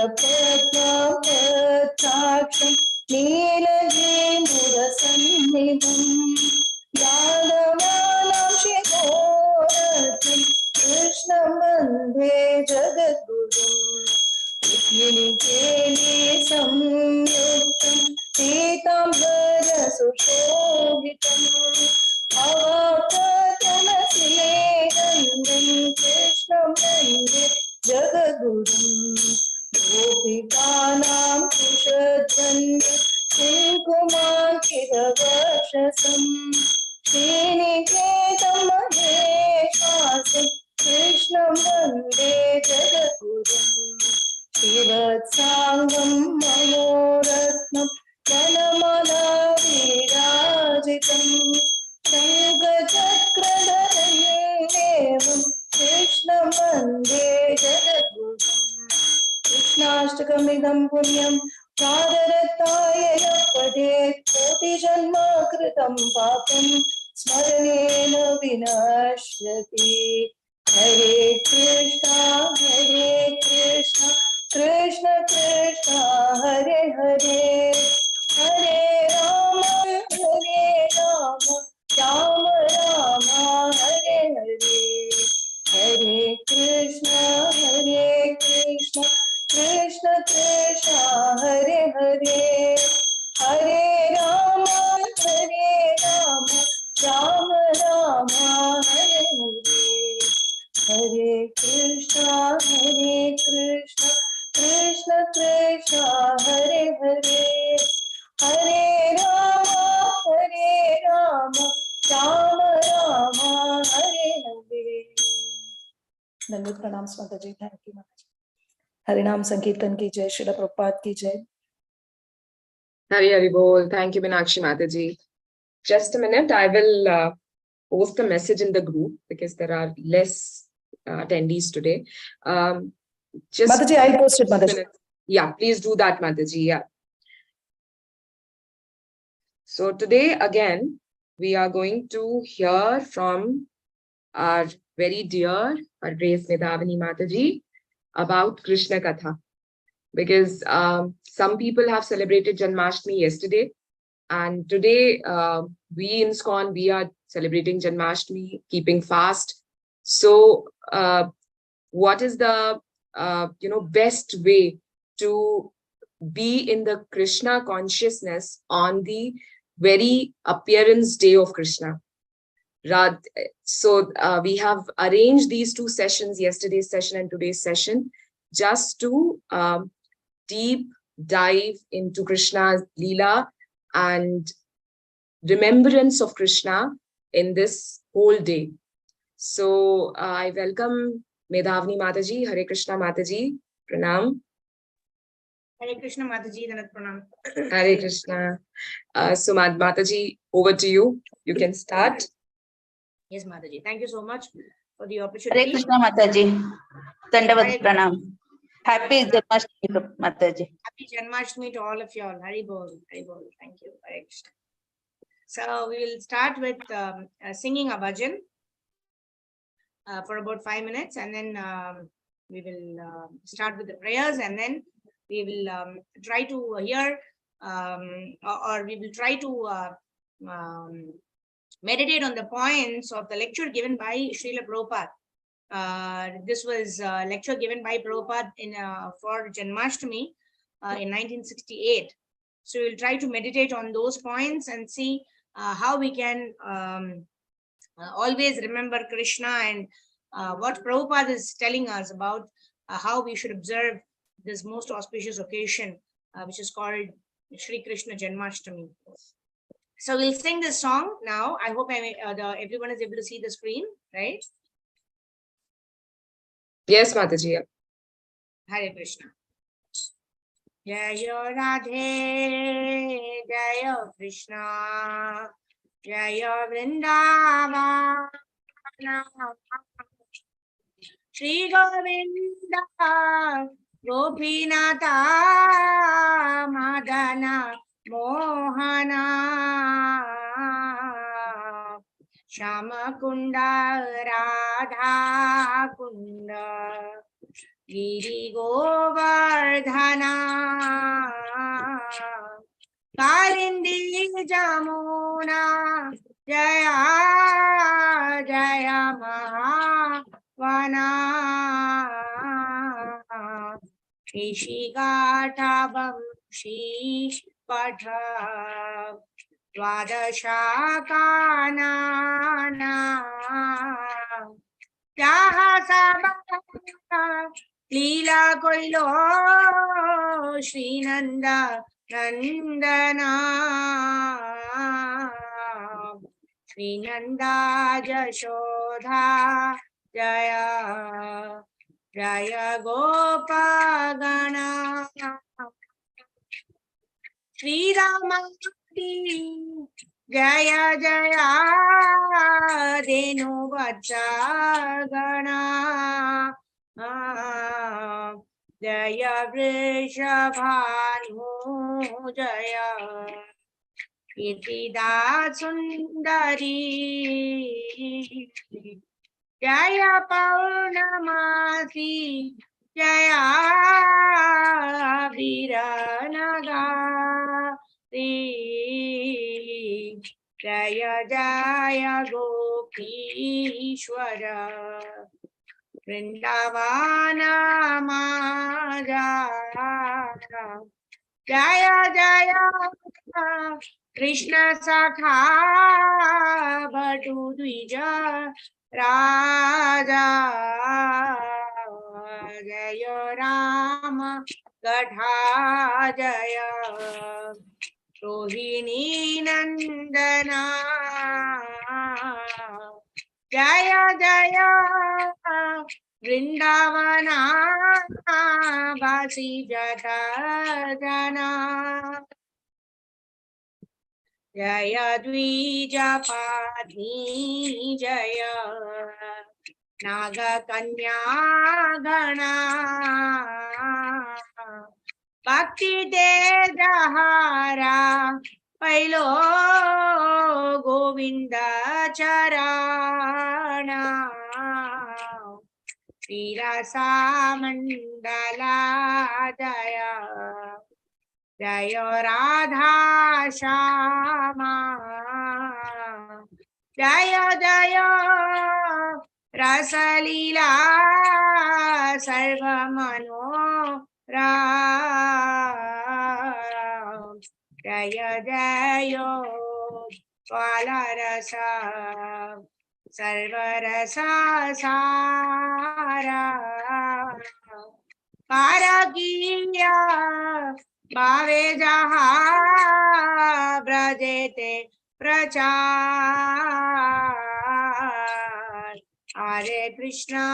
पद्मपत्राक्षं नीलगेन्दुरसन्निभम् यादवानां शिखोरथिं कृष्णं वन्दे जगद्गुरुम् निकेले संयुक्तं पीताम्बरसुशोभितम् अवाप्तमसिलेगन्धं कृष्णं वन्दे जगद्गुरुम् गोपिकानां कुशध्वन्ये कुङ्कुमाङ्कितवक्षसं श्रीनिकेतं महेशासं कृष्णं वन्दे जगद्गुरुम् श्रीवत्साङ्गं मनोरत्नं वनमालाविराजितं शङ्खचक्रधरं कृष्णं वन्दे जगद्गुरुम् कृष्णाष्टकमिदं पुण्यं सादरताय यः पठेत् कोटिजन्म कृतं पापं स्मरणेन विनश्यति हरे कृष्णा कृष्ण कृष्ण हरे हरे हरे राम राम राम हरे हरे हरे कृष्ण कृष्ण कृष्ण हरे हरे हरे राम राम राम हरे हरे हरे कृष्ण कृष्ण कृष्ण हरे हरे हरे राम राम राम हरे हरे। धन्यवाद। प्रणाम माता जी। थैंक यू माता जी। हरिनाम संकीर्तन की जय। श्रील प्रभुपाद की जय। Hari Hari Bol. Thank you, Meenakshi Mataji. Just a minute, I will post a message in the group because there are less attendees today. Just Mataji, I posted, Mataji. Yeah, please do that, Mataji. Yeah. So today again, we are going to hear from our very dear, our grace Medhavani Mataji about Krishna Katha. Because some people have celebrated Janmashtami yesterday, and today we in ISKCON, we are celebrating Janmashtami, keeping fast. So what is the best way to be in the Krishna consciousness on the very appearance day of Krishna? So we have arranged these two sessions, yesterday's session and today's session, just to deep dive into Krishna's Leela and remembrance of Krishna in this whole day. So I welcome Medhavani Mataji. Hare Krishna Mataji. Pranam. Hare Krishna Mataji. Pranam. Hare Krishna. So Mataji, over to you. You can start. Yes, Mataji. Thank you so much for the opportunity. Hare Krishna Mataji. Dandavad Pranam. Happy Janmashtami, Mataji. Happy Janmashtami to all of you all. Hari Bol. Hari Bol. Thank you. Hare Krishna. So we will start with singing a bhajan for about 5 minutes, and then we will start with the prayers, and then we will try to hear or we will try to meditate on the points of the lecture given by Srila Prabhupada. This was a lecture given by Prabhupada for Janmashtami in 1968. So we'll try to meditate on those points and see how we can always remember Krishna and what Prabhupada is telling us about how we should observe this most auspicious occasion, which is called Shri Krishna Janmashtami. So we'll sing this song now. I hope everyone is able to see the screen, right? Yes, Mataji. Hare Krishna. Jaya Radhe, Jaya Krishna, Jaya Vrindavana, Shri Govinda, Gopinata, Madana, Mohana, Shama Kunda, Radha Kunda, Giri Govardhana Kalindi Jamuna Jaya जय महावना ऋषिगाठवंशी पठ द्वादशाकानाना त्याह सब लीला कोइलो श्रीनंद नंदना श्रीनंदा यशोधा जय जय गोपगणा श्रीरामती जय जय धेनु बच्चा गणा जय वृषभानु जय कीर्तिदा सुंदरी जय पौर्णमासी जय वीरनगारी जय जय गोपीश्वर वृंदावन माजा जय जय कृष्ण सखा बटु द्विज राजा जय राम गढ़ा जय रोहिणी नंदना जय जय वृंदावना वासी जटा जना जय द्विजपाधी जय नाग कन्या गणा भक्ति दे जहारा पैलो गोविंद चरणा श्रीरसा मंडला जय जय राधा श्यामा जय जय रसलीला सर्वमनोरा जय जय बालरस सर्वरसा सारा कारगिया भावे जहा ब्रजेते प्रचार हरे कृष्णा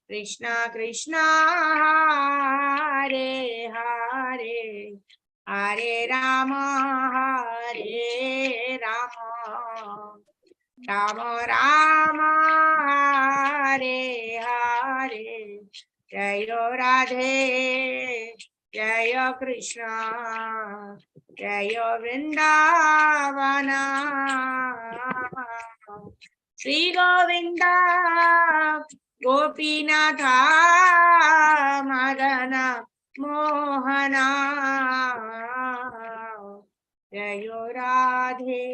कृष्णा कृष्णा हरे हरे हरे राम राम राम हरे हरे जय राधे जय कृष्णा जय वृंदावन श्री गोविंद गोपीनाथ मदन मोहना जय राधे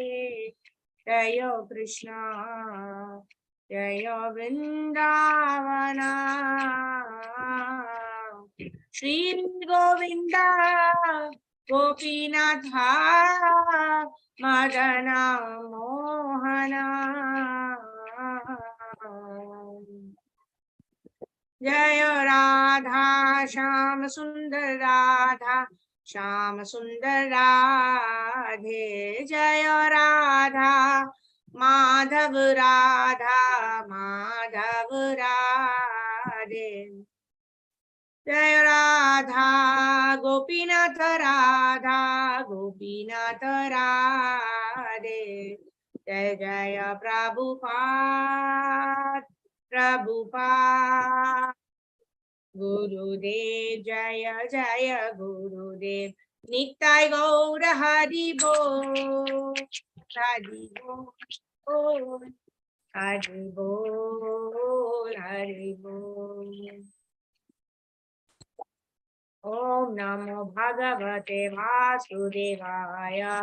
जय कृष्णा जय वृंदावन श्री गोविंद गोपीनाथ मदन मोहना जय राधा श्याम सुंदर राधा श्याम सुंदर राधे जय राधा माधव राधा माधव राधे जय राधा गोपीनाथ राधा गोपीनाथ राधे जय जय प्रभुपाद प्रभुपाद गुरुदेव जय जय गुरुदेव नित्य गौर हरि बोल हरि बोल हरि बोल Hari Om. Om Namo Bhagavate Vasudevaya.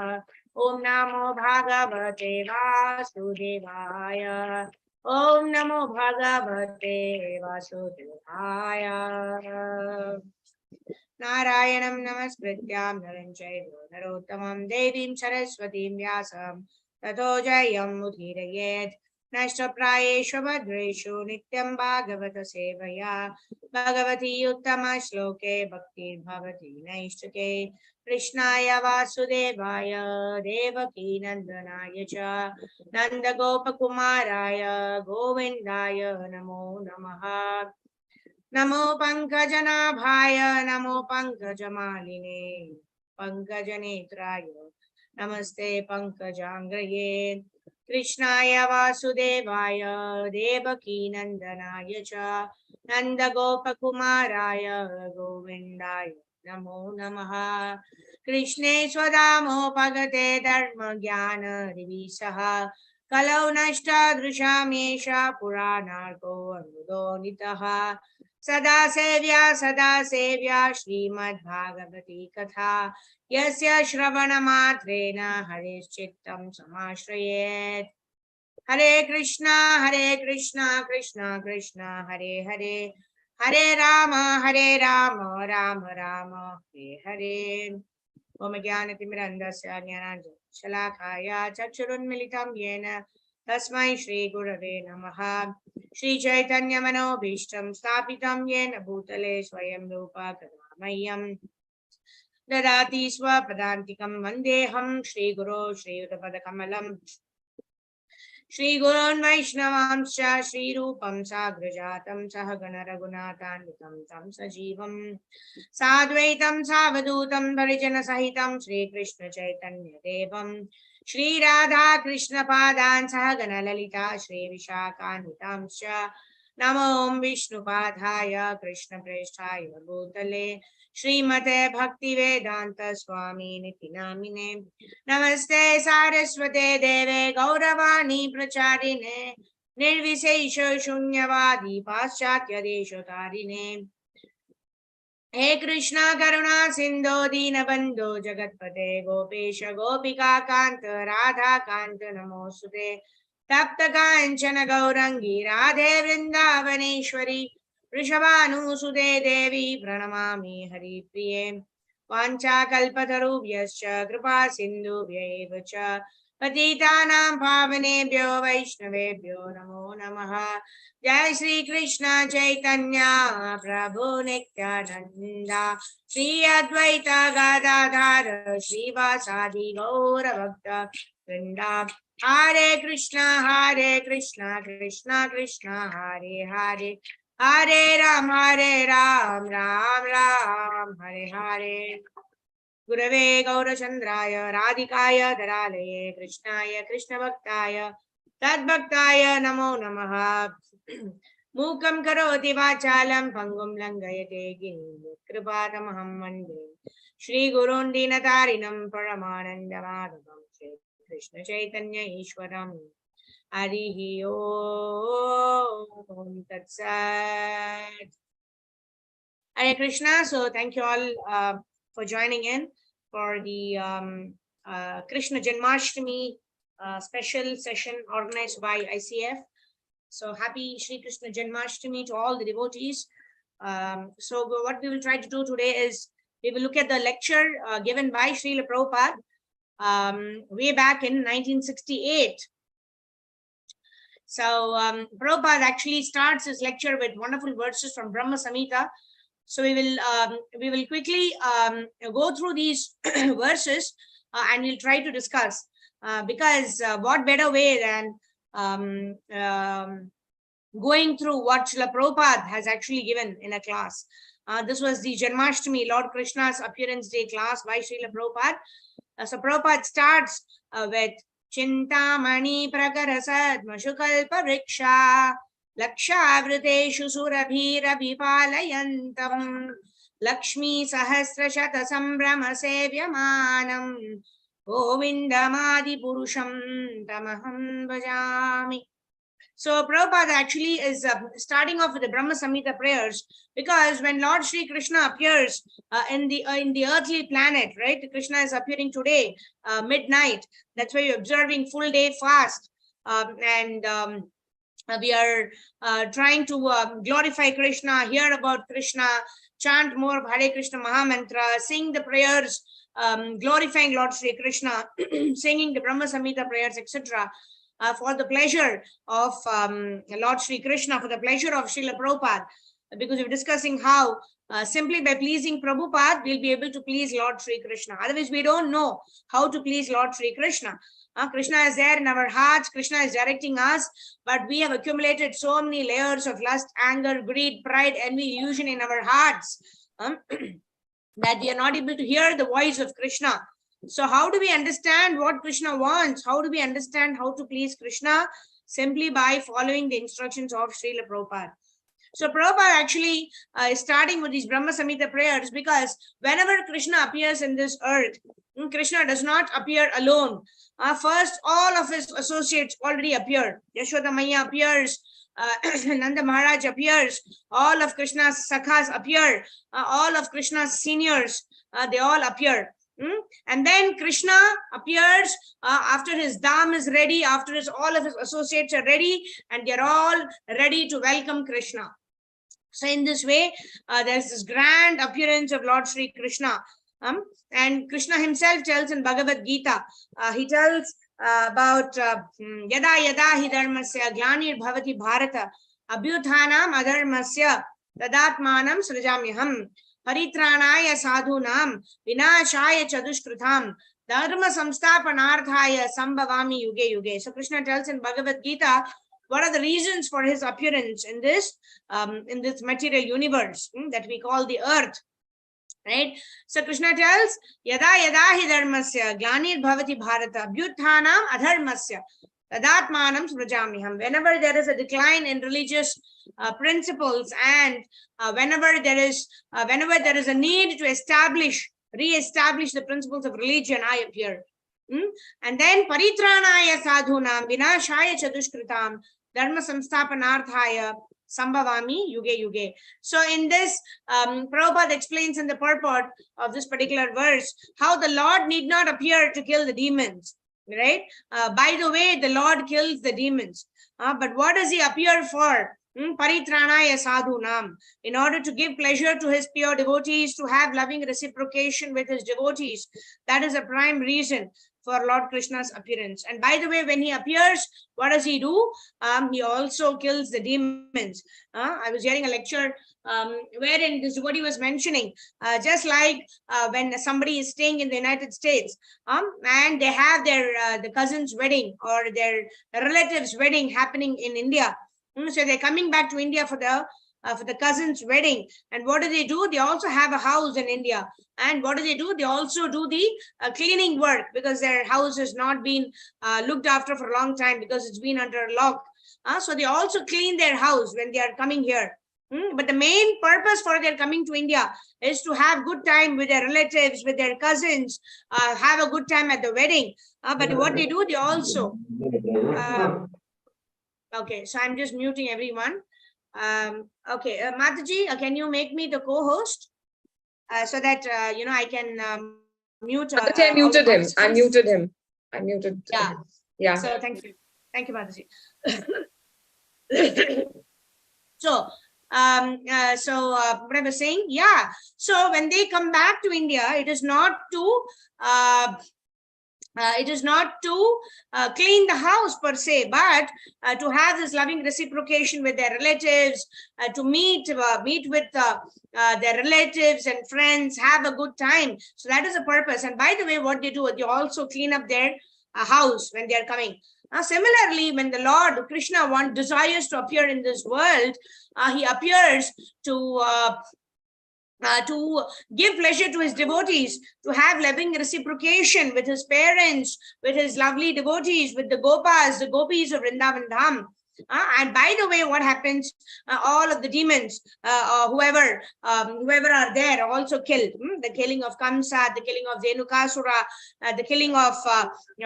Om Namo Bhagavate Vasudevaya. Om Namo Bhagavate Vasudevaya. Narayanam Namaskrityam Naram Chaiva Narottamam Devim Saraswatim Vyasam Tato Jayam Udhirayet Nashtaprayeshu Bhadreshu Nityam Bhagavata Sevaya Bhagavati Uttama Shloke Bhakti Bhavati Naishtake Krishnaya Vasudevaya Devaki Nandanaya Cha Nanda Gopakumaraya Govindaya Namo Namaha. Namo Pankajanaభాయ Namo Pankajamaline Pankajanetraya Namaste Pankajangraye Krishnaya Vasudevaya Devaki Nandanaya Cha Nanda Gopakumaraya Govindaya Namo Namaha. Krishne Swadamo Pagate Dharma Jnana Divisaha Kalau Nashta Drushamesha Puranarko Anudonitaha Sada Sevya Shrimad Bhagavati Katha Yasya Shravana Matrena Harishchittam Samashrayet. Hare Krishna Krishna Krishna Hare Hare Hare Rama Rama Rama Hare Hare. Om Jnanatimmirandasya Jnananjana Shalakaya Chakshurunmilitam Yena Tasmai Shri Gurave Namaha. Shri Chaitanya Manobhishtam Stapitam Yena Bhutale Swayam Rupa Kadamayyam Dadati Swapadantikam Vandeham Shri Guru Shri Uttapadakamalam Shri Gurun Vaishnavamscha Shri Rupam Sagrajatam Sahagana Raghunathanvitam Tam Sajivam Sadvaitam Savadutam Parijana Sahitam Shri Krishna Chaitanya Devam Shri Radha Krishna Padan Sahagana Lalita Shri Vishakanitamscha Namo Vishnu Padhaya Krishna Preshthaya Bhutale Srimate Bhakti Vedanta Swami Niti Namine Namaste Saraswate Deve Gauravani Pracharine Nirvisesha Shunyavadi Paschatya Deshotarine. He Krishna Karuna Sindho Dinabandho Jagatpate Gopesha Gopika Kanta Radha Kanta Namosute Tapta Kanchana Gaurangi Radhe Vrindavaneshwari Rishabhanusude Devi Pranamami Hari Priye Vancha Kalpatarubhyascha Kripa Sindhubhyaiva cha Patitanam Pavanebhyo Vaishnavebhyo Namo Namaha. Jai Shri Krishna Chaitanya Prabhu Nityananda Shri Advaita Gadadhara Shri Vasadi Gaura Bhakta Vrinda. Hare Krishna Krishna Krishna Hare Hare Hare Ram Ram Ram Hare Hare. Gurave Gaurachandraya Radhikaya Dharalaye Krishnaya Krishna Bhaktaya Tadbhaktaya Namo Namaha. Mukam Karoti Vachalam Pangum Langayate Girim Kripatamaham Vande Shri Gurun Dinatarinam Paramanandamadanam Shri Krishna Chaitanya Ishwaram Harihi Om Tat Sat. Hare Krishna. So thank you all for joining in for the Krishna Janmashtami special session organized by ICF. So happy Shri Krishna Janmashtami to all the devotees. So what we will try to do today is we will look at the lecture given by Srila Prabhupada way back in 1968. So Prabhupada actually starts his lecture with wonderful verses from Brahma Samhita. So we will quickly go through these verses and we'll try to discuss because what better way than going through what Srila Prabhupada has actually given in a class. This was the Janmashtami, Lord Krishna's appearance day class by Srila Prabhupada. So Prabhupada starts with Chintamani Prakarasad Mashukalpa Vriksha Lakshavriteshu Surabhira Vipalayantam Lakshmi Sahasrashata Sambrama Sevyamanam Govindamadi Purusham Tamaham Bhajami. So Prabhupada actually is starting off with the Brahma Samhita prayers, because when Lord Shri Krishna appears in the earthly planet, right? Krishna is appearing today, midnight. That's why you're observing full day fast. We are trying to glorify Krishna, hear about Krishna, chant more of Hare Krishna Mahamantra, sing the prayers, glorifying Lord Shri Krishna, singing the Brahma Samhita prayers, etc. For the pleasure of Lord Shri Krishna, for the pleasure of Srila Prabhupada, because we're discussing how simply by pleasing Prabhupada, we'll be able to please Lord Shri Krishna. Otherwise, we don't know how to please Lord Shri Krishna. Krishna is there in our hearts, Krishna is directing us, but we have accumulated so many layers of lust, anger, greed, pride, envy, illusion in our hearts that we are not able to hear the voice of Krishna. So how do we understand what Krishna wants? How do we understand how to please Krishna? Simply by following the instructions of Srila Prabhupada. So Prabhupada actually is starting with these Brahma Samhita prayers, because whenever Krishna appears in this earth, Krishna does not appear alone. First, all of his associates already appear. Yashoda Maya appears, Nanda Maharaj appears, all of Krishna's sakhas appear, all of Krishna's seniors, they all appear. And then Krishna appears after his dham is ready, after all of his associates are ready, and they're all ready to welcome Krishna. So in this way, there's this grand appearance of Lord Shri Krishna. And Krishna himself tells in Bhagavad Gita, he tells about yada yada hi dharmasya glanir bhavati bharata abhyuthanam adharmasya tadatmanam srajamyaham paritranaya sadhunam vinashaya chadushkrutam dharma samstapanarthaya sambhavami yuge yuge. So Krishna tells in Bhagavad Gita, what are the reasons for his appearance in this material universe that we call the earth, right? So Krishna tells, yada yada hi dharmasya glanir bhavati bharata abhyuthanam adharmasya tadatmanam svrajamiham. Whenever there is a decline in religious principles, and whenever there is a need to re-establish the principles of religion, I appear. And then paritranaya sadhunam vinashaya chadushkritam dharma samstapanarthaya sambhavami yuge yuge. So in this, Prabhupada explains in the purport of this particular verse how the Lord need not appear to kill the demons, right? By the way, the Lord kills the demons, but what does he appear for? Paritranaya sadhunam, in order to give pleasure to his pure devotees, to have loving reciprocation with his devotees. That is a prime reason for Lord Krishna's appearance. And by the way, when he appears, what does he do? He also kills the demons. I was hearing a lecture wherein this devotee was mentioning, just like when somebody is staying in the United States, and they have their the cousin's wedding or their relative's wedding happening in India. So they're coming back to India for the cousin's wedding. And what do? They also have a house in India. And what do? They also do the cleaning work, because their house has not been looked after for a long time because it's been under lock. So they also clean their house when they are coming here. But the main purpose for their coming to India is to have good time with their relatives, with their cousins, have a good time at the wedding. But what they do, they also... okay, so I'm just muting everyone. Okay, Mataji, can you make me the co-host so that I can mute? Mataji, I muted him. I muted him. I muted. Yeah. Yeah. So thank you, Mataji. So what I was saying, yeah. So when they come back to India, it is not to clean the house per se, but to have this loving reciprocation with their relatives, to meet with their relatives and friends, have a good time. So that is the purpose. And by the way, what they do, they also clean up their house when they are coming. Similarly, when the Lord Krishna desires to appear in this world, he appears to give pleasure to his devotees, to have loving reciprocation with his parents, with his lovely devotees, with the gopas, the gopis of Vrindavan Dham. And by the way, what happens? All of the demons, whoever are there, are also killed. The killing of Kamsa, the killing of Dhenukasura, the killing of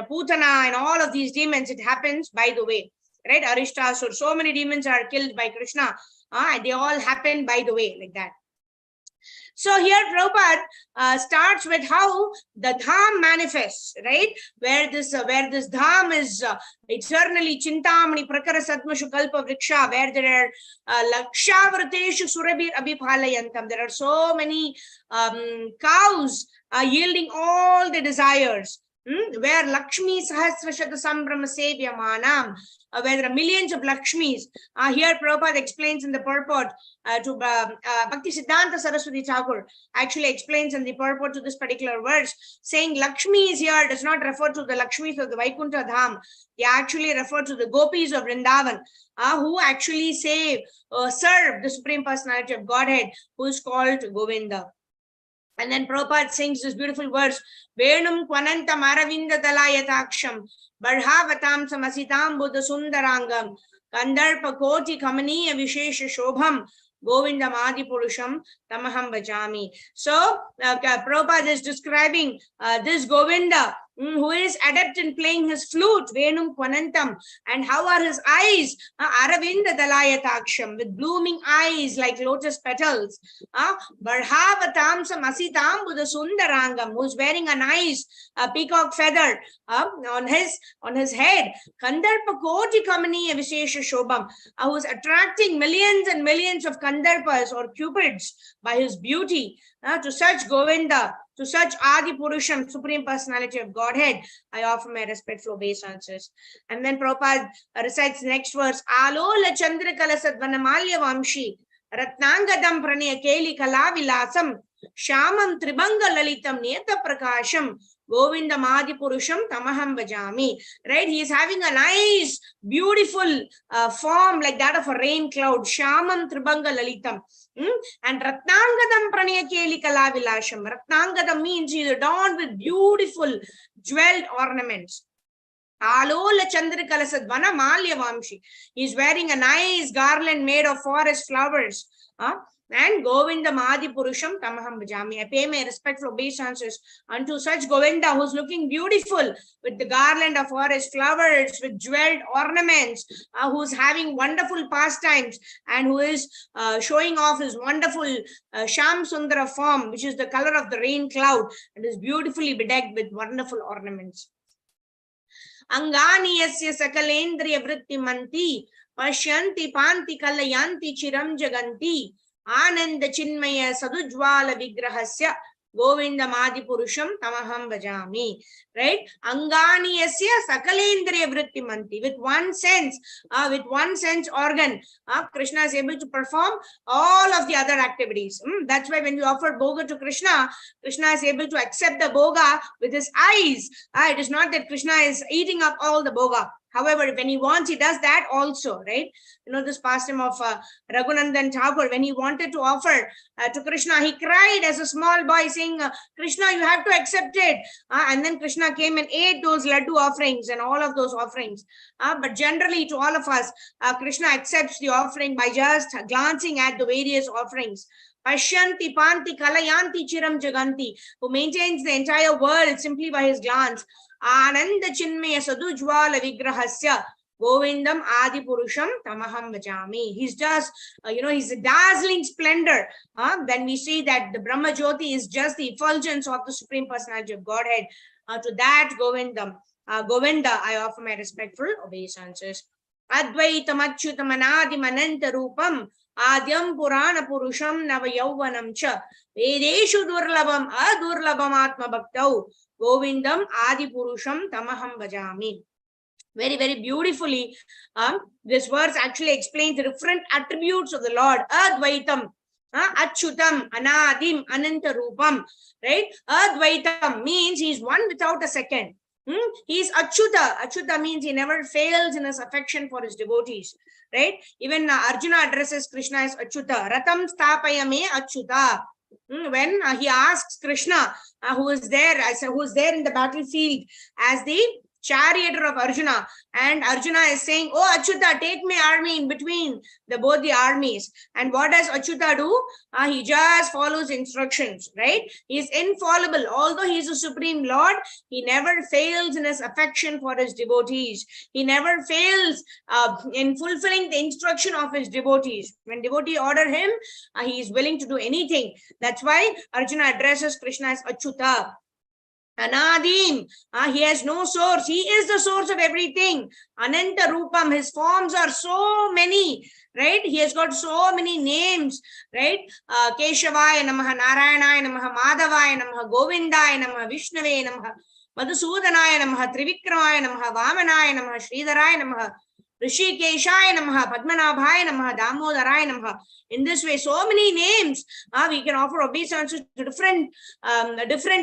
Putana, and all of these demons. It happens by the way. right? Arishtasur, so many demons are killed by Krishna. And they all happen by the way, like that. So here Prabhupada starts with how the dham manifests, right? Where this dham is eternally Chintamani Prakara Sadmashu Kalpa Vriksha, where there are Lakshavrateshu Surabir Abhipalayantam. There are so many cows yielding all the desires. Where Lakshmi Sahasrashata Sambrahma Sevyamanam, where there are millions of Lakshmis. Here Prabhupada explains in the purport to Bhakti Siddhanta Saraswati Thakur actually explains in the purport to this particular verse, saying Lakshmi is here does not refer to the Lakshmis of the Vaikuntha Dham. They actually refer to the gopis of Vrindavan, who actually serve the Supreme Personality of Godhead, who is called Govinda. And then Prabhupada sings this beautiful verse, Venum Kwanantam Aravinda Dalayataksham, Barhavatam Samasitam Buddha Sundarangam, Kandarpa Koti Kamaniya Vishesha Shobham, Govindam Adi Purusham, Tamaham Bhajami. So, Prabhupada is describing this Govinda, who is adept in playing his flute, Venum Kwanantam, and how are his eyes? Aravinda Dalayataksham, with blooming eyes like lotus petals. Barhavatamsam Asitam Buddha Sundarangam, who is wearing a nice peacock feather on his head. Kandarpa Koti Kamaniya Vishesha Shobham, who is attracting millions and millions of Kandarpas or cupids by his beauty. To such Govinda, to such Adi Purusham, Supreme Personality of Godhead, I offer my respectful obeisances. And then Prabhupada recites the next verse, Alola Chandrakala Sadvanamalya Vamshi, Ratnangadam Pranaya Keli Kala Vilasam, Shamam Tribanga Lalitam Niyata Prakasham, Govindam Adi Purusham Tamaham Bhajami. Right? He is having a nice, beautiful form like that of a rain cloud. Shamam Tribanga Lalitam. And Ratnangadam Pranaya Keli Kala Vilasham. Ratnangadam means he is adorned with beautiful jeweled ornaments. Alola Chandrakala Sadvana Malya Vamshi. He is wearing a nice garland made of forest flowers. And Govinda Adi Purusham Tamaham Bhajami. I pay my respectful obeisances unto such Govinda who is looking beautiful with the garland of forest flowers, with jeweled ornaments, who is having wonderful pastimes, and who is showing off his wonderful Sham Sundara form, which is the color of the rain cloud, and is beautifully bedecked with wonderful ornaments. Angani yasya sakalendriya vritti manti, pashyanti panti kalayanti chiram jaganti, Ananda Chinmaya Sadujvala Vigrahasya Govindam Adi Purusham Tamaham Bhajami. Right? Angani Yasya Sakalendriya Vritti Manti. With one sense organ, Krishna is able to perform all of the other activities. That's why when we offer Bhoga to Krishna, Krishna is able to accept the Bhoga with his eyes. It is not that Krishna is eating up all the Bhoga. However, when he wants, he does that also, right? You know, this pastime of Raghunandan Thakur, when he wanted to offer to Krishna, he cried as a small boy saying, Krishna, you have to accept it. And then Krishna came and ate those laddu offerings and all of those offerings. But generally to all of us, Krishna accepts the offering by just glancing at the various offerings. Pashyanti Panti Kalayanti Chiram Jaganti, who maintains the entire world simply by his glance. Ananda Chinmaya Sadujvala Vigrahasya Govindam Adi Purusham Tamaham Bhajami. He's just, he's a dazzling splendor. Then we see that the Brahma Jyoti is just the effulgence of the Supreme Personality of Godhead. To that Govinda, I offer my respectful obeisances. Advaitam Achyutam Anadim Ananta Rupam Adyam Purana Purusham Nava Yauvanam Cha Vedeshu Durlabam Adurlabam Atma Bhaktau Govindam Adi Purusham Tamaham Bhajami. Very, very beautifully, this verse actually explains the different attributes of the Lord. Advaitam, Achyutam, Anadim, Ananta Rupam. Right? Advaitam means he is one without a second. He is Achyuta. Achyuta means he never fails in his affection for his devotees. Right? Even Arjuna addresses Krishna as Achyuta. Ratam Stapayame Achyuta. When he asks Krishna, who is there in the battlefield as the charioteer of Arjuna. And Arjuna is saying, oh Achyuta, take my army in between both the armies. And what does Achyuta do? He just follows instructions, right? He is infallible. Although he is a supreme Lord, he never fails in his affection for his devotees. He never fails in fulfilling the instruction of his devotees. When devotee order him, he is willing to do anything. That's why Arjuna addresses Krishna as Achyuta. Anadim, he has no source. He is the source of everything. Ananta Rupam, his forms are so many, right? He has got so many names, right? Keshavaya Namaha, Narayanaya Namaha, Madhavaya Namaha, Govindaya Namaha, Vishnave Namaha, Madhusudanaya Namaha, Trivikramaya Namaha, Vamanaya Namaha, Sridharaya Namaha, Rishikeshaya Namaha, Padmanabhaya Namaha, Damodaraya Namaha. In this way, so many names. We can offer obeisances to different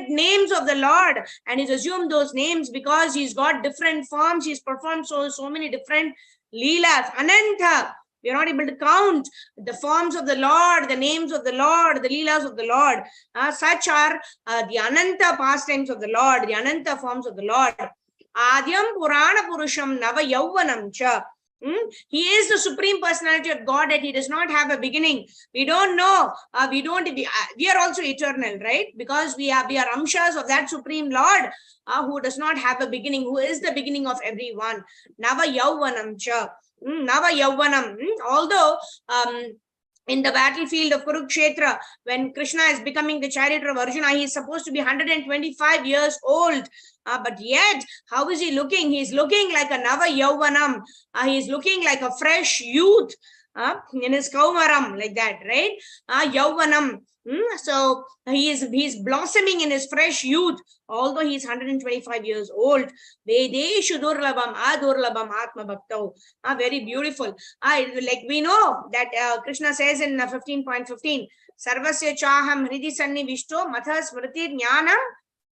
names of the Lord, and he's assumed those names because he's got different forms. He's performed so many different leelas. Ananta. We are not able to count the forms of the Lord, the names of the Lord, the leelas of the Lord. Such are the Ananta pastimes of the Lord, the Ananta forms of the Lord. Adyam Purana Purusham Nava Yauvanam Cha. He is the supreme personality of God, that he does not have a beginning. We don't know. We are also eternal, right? Because we are amshas of that supreme Lord who does not have a beginning, who is the beginning of everyone. Nava Yauvanam Cha. Nava Yauvanam. Although in the battlefield of Kurukshetra, when Krishna is becoming the charioteer of Arjuna, he is supposed to be 125 years old. But yet, how is he looking? He is looking like a Nava Yauvanam. He is looking like a fresh youth in his Kaumaram, like that, right? Yauvanam. So he is blossoming in his fresh youth, although he is 125 years old. Vedeshu durlabam adurlabam atma bhaktau. Very beautiful. Like we know that Krishna says in 15.15, Sarvasya chaham hridi sanni vishto matha smriti jnanam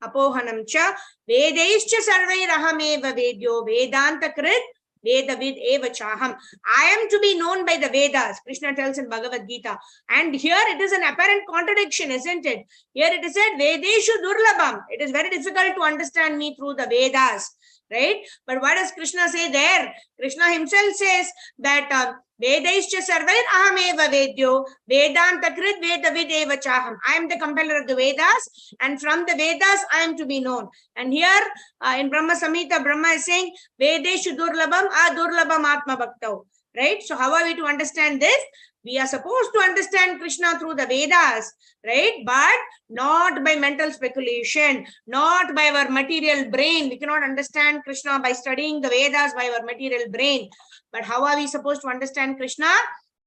apohanam cha vedaischa sarvairaham vedyo vedanta krit Vedavid eva chaham. I am to be known by the Vedas, Krishna tells in Bhagavad Gita. And here it is an apparent contradiction, isn't it? Here it is said, Vedeshu durlabam. It is very difficult to understand me through the Vedas, right? But what does Krishna say there? Krishna himself says that Vedaischa sarvair ahameva vedyo vedanta krit vedavid eva chaham. I am the compeller of the Vedas, and from the Vedas I am to be known. And here in Brahma Samhita, Brahma is saying Vedeshu durlabam adurlabam atma bhaktau. Right? So how are we to understand this? We are supposed to understand Krishna through the Vedas, right? But not by mental speculation, not by our material brain. We cannot understand Krishna by studying the Vedas by our material brain. But how are we supposed to understand Krishna?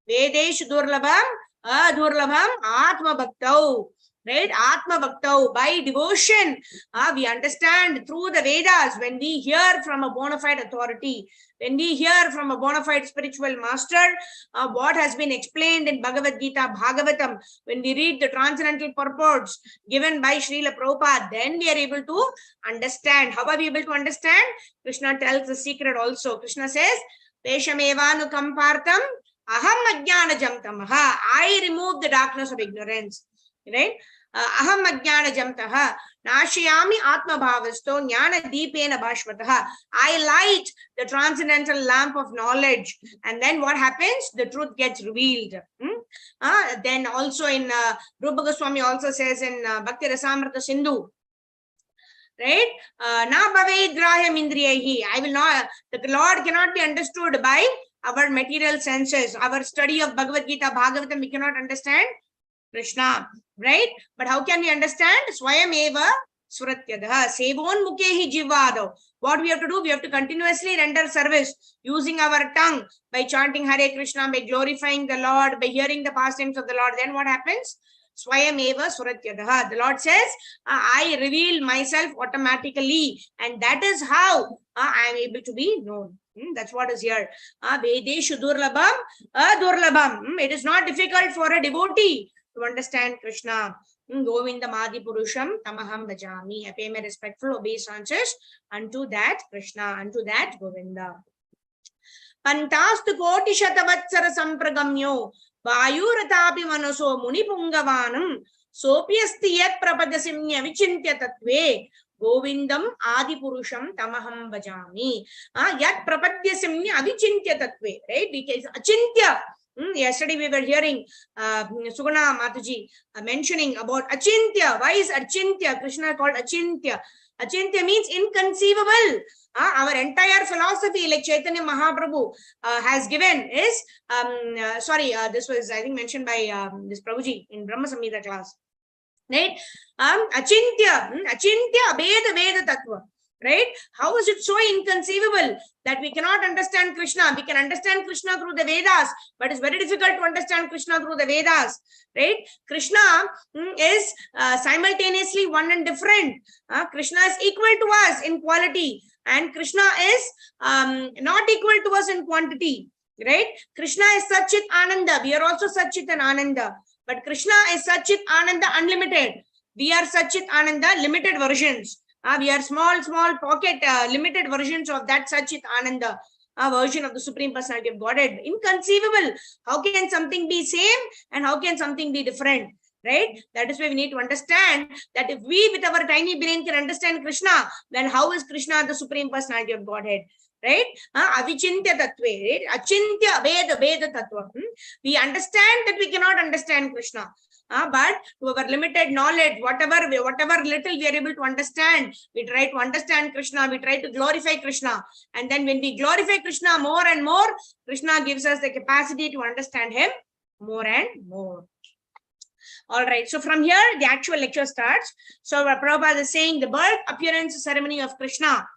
Vedeshu durlabam, adurlabam, atma bhaktau. Right? Atma bhaktau. By devotion, we understand through the Vedas. When we hear from a bona fide authority, when we hear from a bona fide spiritual master, what has been explained in Bhagavad Gita, Bhagavatam, when we read the transcendental purports given by Srila Prabhupada, then we are able to understand. How are we able to understand? Krishna tells the secret also. Krishna says, Peshamevanu kampartam aham ajnanajam tamaha. I remove the darkness of ignorance. Right? Aham ajnanajam taha nashayami atma bhavasto jnana deepena bhashvataha. I light the transcendental lamp of knowledge, and then what happens? The truth gets revealed. Then also in Rupa Goswami also says in Bhakti Rasamrita Sindhu, right? Na bhavedrahyam indriyahi. I will not, the Lord cannot be understood by our material senses. Our study of Bhagavad Gita, Bhagavatam, we cannot understand Krishna, right? But how can we understand? Swayam eva suratyadaha sevon mukehi jivado. What we have to do? We have to continuously render service using our tongue by chanting Hare Krishna, by glorifying the Lord, by hearing the pastimes of the Lord. Then what happens? Swayam eva suratyadaha. The Lord says, I reveal myself automatically, and that is how I am able to be known. That's what is here. Vedeshu durlabam, adurlabam. It is not difficult for a devotee to understand Krishna. Govinda Madi Purusham Tamaham Bhajami. I pay my respectful obeisances unto that Krishna, unto that Govinda. Pantastu Koti Shatavatsara Sampragamyo Vayuratapi Manaso Muni Pungavanam Sopiasti Yat Prapadasimnya Vichintya Tatve Govindam Adi Purusham Tamaham Bhajami. Yat Prapadyasimni Avichintya Tatve, right? Because Achintya. Yesterday we were hearing Sugana Mataji mentioning about Achintya. Why is Achintya? Krishna called Achintya. Achintya means inconceivable. Our entire philosophy, like Chaitanya Mahaprabhu has given, is this was, I think, mentioned by this Prabhuji in Brahma Samhita class. Right? Achintya Abheda Veda Tattva. Right? How is it so inconceivable that we cannot understand Krishna? We can understand Krishna through the Vedas, but it's very difficult to understand Krishna through the Vedas. Right? Krishna is simultaneously one and different. Krishna is equal to us in quality, and Krishna is not equal to us in quantity. Right? Krishna is Satchit Ananda. We are also Satchit and Ananda. But Krishna is Satchit Ananda unlimited. We are Satchit Ananda limited versions. We are small pocket limited versions of that Satchit Ananda version of the Supreme Personality of Godhead. Inconceivable. How can something be same and how can something be different? Right? That is why we need to understand that if we with our tiny brain can understand Krishna, then how is Krishna the Supreme Personality of Godhead? Right? Avichintya Tattve, right? Achintya Veda Tattva. We understand that we cannot understand Krishna. But to our limited knowledge, whatever little we are able to understand, we try to understand Krishna, we try to glorify Krishna. And then when we glorify Krishna more and more, Krishna gives us the capacity to understand him more and more. All right, so from here, the actual lecture starts. So Prabhupada is saying the birth appearance ceremony of Krishna.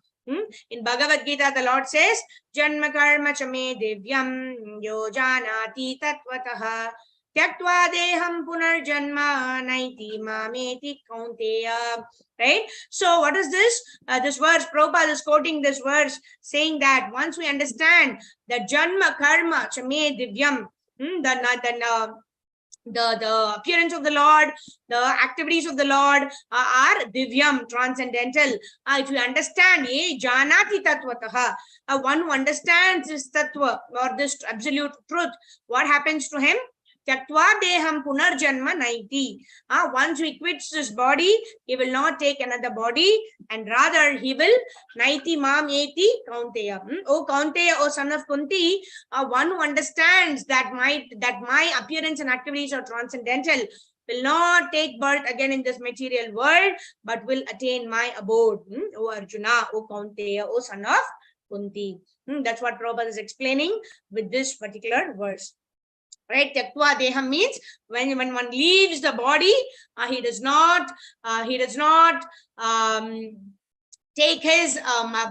In Bhagavad Gita, the Lord says, Janma karma chame divyam yojanati tatvatah tyaktva deham punarjanma naiti mameti kaunteya. Right? So what is this? This verse, Prabhupada is quoting this verse saying that once we understand that Janma karma chame divyam, the appearance of the Lord, the activities of the Lord are divyam, transcendental. If you understand, janati tatvatah, one who understands this tattva or this absolute truth, what happens to him? Tyaktva deham punarjanma naiti. Once he quits this body, he will not take another body, and rather he will naiti mam eti kaunteya. O Kaunteya, O son of Kunti, one who understands that my appearance and activities are transcendental, will not take birth again in this material world, but will attain my abode. O Arjuna, O Kaunteya, O son of Kunti. That's what Prabhupada is explaining with this particular verse. Right? Tyaktva deham means when one leaves the body, he does not take his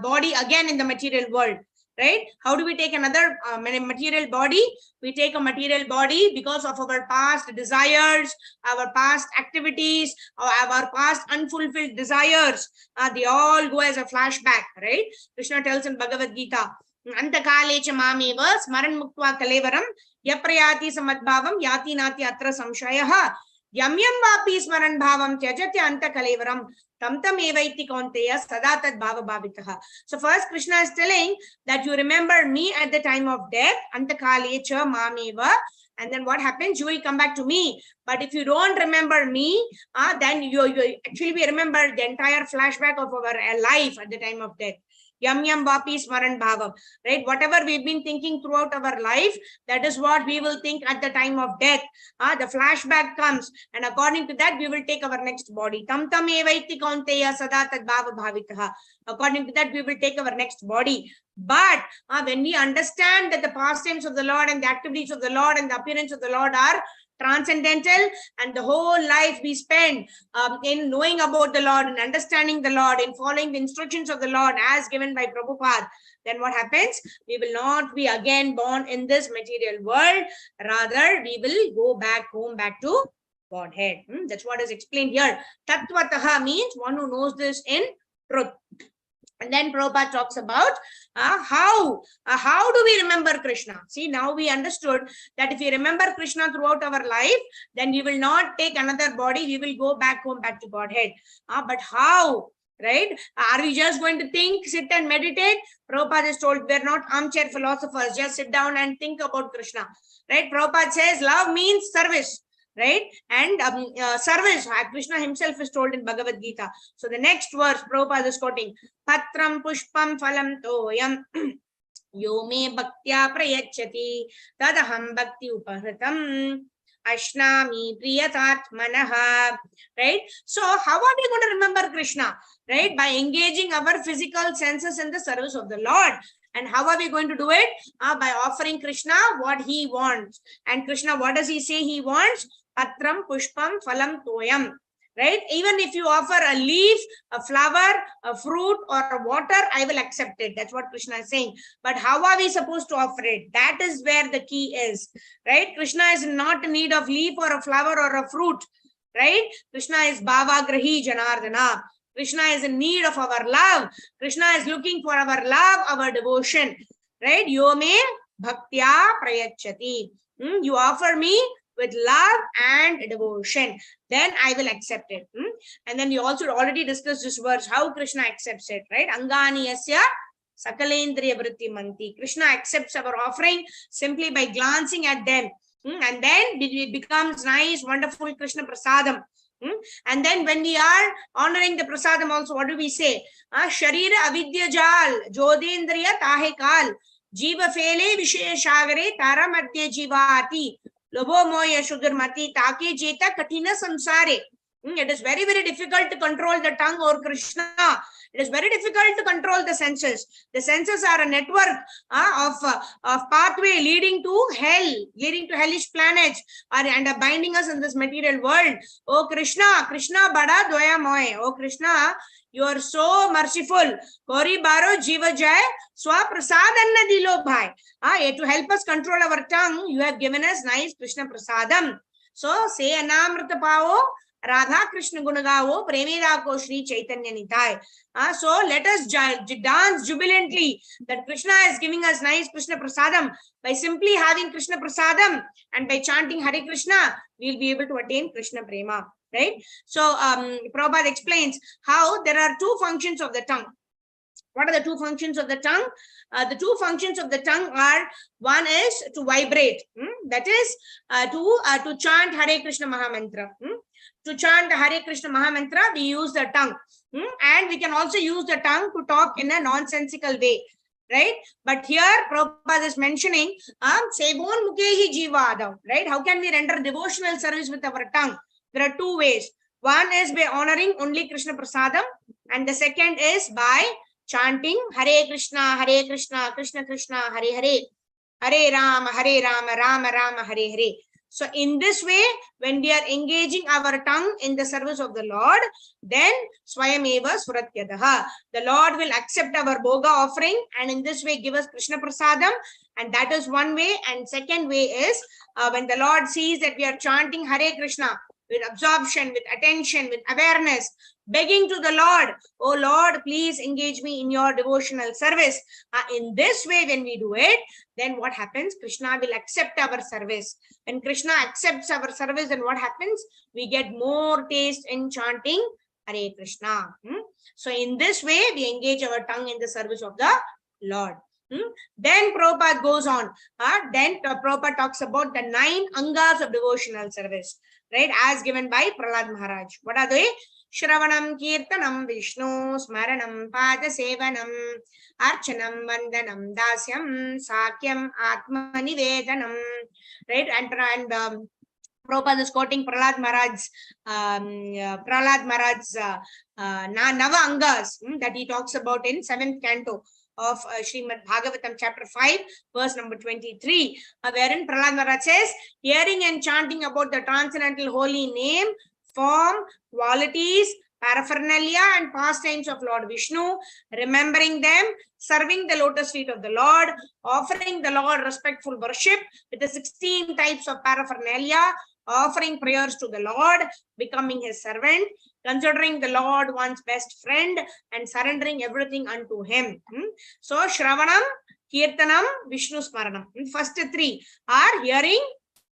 body again in the material world. Right? How do we take another material body? We take a material body because of our past desires, our past activities, our past unfulfilled desires. They all go as a flashback. Right? Krishna tells in Bhagavad Gita, Antakalecha mameva smaran muktva kalevaram yaprayati samadbhavam yati nati atra samshayaha yam vapi smaran bhavam tyajati anta kalevaram tam evaiti kaunteya sada tad bhava bhavitaha. So first Krishna is telling that you remember me at the time of death, antakalecha mameva, and then what happens? You will come back to me. But if you don't remember me, then you actually we remember the entire flashback of our life at the time of death. Yam vapi smaran bhavam. Right? Whatever we've been thinking throughout our life, that is what we will think at the time of death. The flashback comes, and according to that, we will take our next body. Tam evaiti kaunteya sada tad bhava bhavitaha. According to that, we will take our next body. But when we understand that the pastimes of the Lord and the activities of the Lord and the appearance of the Lord are transcendental, and the whole life we spend in knowing about the Lord and understanding the Lord, in following the instructions of the Lord as given by Prabhupada, then what happens? We will not be again born in this material world. Rather, we will go back home, back to Godhead. That's what is explained here. Tattvataha means one who knows this in truth. And then Prabhupada talks about how do we remember Krishna? See, now we understood that if we remember Krishna throughout our life, then we will not take another body. We will go back home, back to Godhead. But how? Right? Are we just going to think, sit and meditate? Prabhupada is told we're not armchair philosophers. Just sit down and think about Krishna. Right? Prabhupada says love means service. right? And service, Krishna himself is told in Bhagavad Gita. So the next verse, Prabhupada is quoting, Patram Pushpam Phalam Toyam Yo me bhaktya prayachati tadaham bhakti upahritam ashnami priyatatmanaha. Right? So how are we going to remember Krishna? Right? By engaging our physical senses in the service of the Lord. And how are we going to do it? By offering Krishna what he wants. And Krishna, what does he say he wants? Patram pushpam phalam toyam. Right? Even if you offer a leaf, a flower, a fruit, or water, I will accept it. That's what Krishna is saying. But how are we supposed to offer it? That is where the key is. Right? Krishna is not in need of leaf or a flower or a fruit. Right? Krishna is Bhava Grahi Janardana. Krishna is in need of our love. Krishna is looking for our love, our devotion. Right? Yome bhaktya prayachati. You offer me with love and devotion, then I will accept it. And then we also already discussed this verse, how Krishna accepts it, right? Angani yasya sakalendriya vritti manti. Krishna accepts our offering simply by glancing at them. And then it becomes nice, wonderful Krishna prasadam. And then when we are honoring the prasadam also, what do we say? Sharira avidya jal, jodendriya tahe kal, jiva fele visheshagare tara madhya jivati. Lobo moya shudarmati taki jeta kathina samsare. It is very, very difficult to control the tongue or Krishna. It is very difficult to control the senses. The senses are a network of pathway leading to hell, leading to hellish planets, and are binding us in this material world. Oh Krishna, Krishna bada doya moy. Oh Krishna, you are so merciful. Kori baro jiva jay swa prasadanna dilo bhai. To help us control our tongue, you have given us nice Krishna prasadam. So say anamrita pao, Radha Krishna Gunagao, Premidako Shri Chaitanya Nitai. So let us dance jubilantly that Krishna is giving us nice Krishna prasadam. By simply having Krishna prasadam and by chanting Hare Krishna, we will be able to attain Krishna prema. Right? So Prabhupada explains how there are two functions of the tongue. What are the two functions of the tongue? The two functions of the tongue are, one is to vibrate. That is to chant Hare Krishna Mahamantra. To chant Hare Krishna Mahamantra, we use the tongue. And we can also use the tongue to talk in a nonsensical way. Right? But here Prabhupada is mentioning, Sevon Mukehi Jivadav. Right? How can we render devotional service with our tongue? There are two ways. One is by honoring only Krishna Prasadam, and the second is by chanting Hare Krishna, Krishna Krishna, Hare Hare, Hare Rama, Rama Rama, Hare Hare. So in this way, when we are engaging our tongue in the service of the Lord, then Swayameva Suratyadaha. The Lord will accept our Bhoga offering and in this way give us Krishna Prasadam. And that is one way. And second way is when the Lord sees that we are chanting Hare Krishna with absorption, with attention, with awareness, begging to the Lord, oh Lord, please engage me in your devotional service. In this way, when we do it, then what happens? Krishna will accept our service. When Krishna accepts our service, then what happens? We get more taste in chanting Hare Krishna. So in this way, we engage our tongue in the service of the Lord. Then Prabhupada goes on. Then Prabhupada talks about the 9 angas of devotional service, right? As given by Prahlad Maharaj. What are they? Shravanam Kirtanam Vishnu Smaranam Pada Sevanam Archanam Vandanam Dasyam Sakyam Atma Nivedanam. Right? And Prabhupada is quoting Prahlad Maharaj's Nava Angas that he talks about in 7th canto of Shrimad Bhagavatam chapter 5 verse number 23, wherein Prahlad Maharaj says, hearing and chanting about the transcendental holy name, form, qualities, paraphernalia and pastimes of Lord Vishnu, remembering them, serving the lotus feet of the Lord, offering the Lord respectful worship with the 16 types of paraphernalia, offering prayers to the Lord, becoming his servant, considering the Lord one's best friend, and surrendering everything unto him. So, Shravanam, Kirtanam, Vishnu Smaranam. First 3 are hearing,